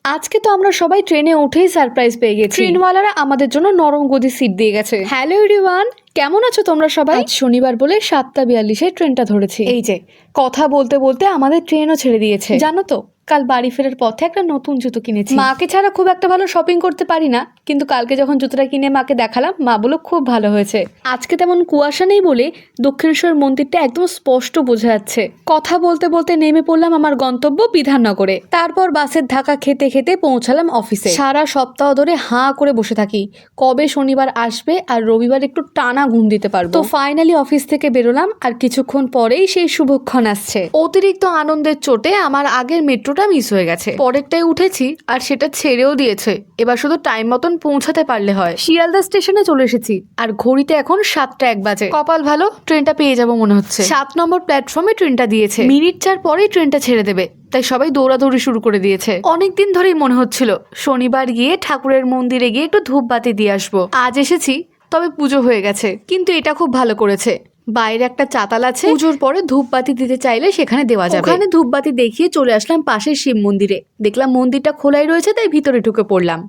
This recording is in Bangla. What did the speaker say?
আজকে তো আমরা সবাই ট্রেনে উঠেই সারপ্রাইজ পেয়ে গেছি। ট্রেনওয়ালারা আমাদের জন্য নরম গদি সিট দিয়ে গেছে। হ্যালো এভরিওয়ান, কেমন আছো তোমরা সবাই? আজ শনিবার বলে 7:42-এ ট্রেনটা ধরেছি। এই যে কথা বলতে বলতে আমাদের ট্রেনও ছেড়ে দিয়েছে। জানো তো, কাল বাড়ি ফেরার পথে একটা নতুন জুতো কিনেছি। মাকে ছাড়া খুব একটা ভালো শপিং করতে পারি না, কিন্তু কালকে যখন জুতোটা কিনে মাকে দেখালাম, মা বলল খুব ভালো হয়েছে। আজকে তেমন কুয়াশা নেই বলে দক্ষিণেশ্বর মন্দিরটা একদম স্পষ্ট বোঝা যাচ্ছে। কথা বলতে বলতে নেমে পড়লাম আমার গন্তব্য বিধাননগরে। তারপর বাসের ধাক্কা খেতে খেতে পৌঁছালাম অফিসে। সারা সপ্তাহ ধরে হাঁ করে বসে থাকি কবে শনিবার আসবে আর রবিবার একটু টানা ঘুম দিতে পারবো। তো ফাইনালি অফিস থেকে বেরোলাম, আর কিছুক্ষণ পরেই সেই শুভক্ষণ আসছে। অতিরিক্ত আনন্দের চোটে আমার আগের মেট্রোটা মিস হয়ে গেছে। পরেরটাই উঠেছি আর সেটা ছেড়েও দিয়েছে। এবার শুধু টাইম মতন পৌঁছাতে পারলে হয়। শিয়ালদা স্টেশনে চলে এসেছি আর ঘড়িতে এখন 7:01 বাজে। কপাল ভালো, ট্রেনটা পেয়ে যাবো মনে হচ্ছে। 7 নম্বর প্ল্যাটফর্মে ট্রেনটা দিয়েছে। মিনিট 4 পরেই ট্রেনটা ছেড়ে দেবে, তাই সবাই দৌড়াদৌড়ি শুরু করে দিয়েছে। অনেকদিন ধরেই মনে হচ্ছিল শনিবার গিয়ে ঠাকুরের মন্দিরে গিয়ে একটু ধূপবাতি দিয়ে আসবো। আজ এসেছি, তবে পুজো হয়ে গেছে। কিন্তু এটা খুব ভালো করেছে, বাইরে একটা চাতাল আছে, পুজোর পরে ধূপবাতি দিতে চাইলে সেখানে দেওয়া যাবে। ওখানে ধূপবাতি দেখিয়ে চলে আসলাম পাশের শিব মন্দিরে। দেখলাম মন্দিরটা খোলাই রয়েছে, তাই ভিতরে ঢুকে পড়লাম।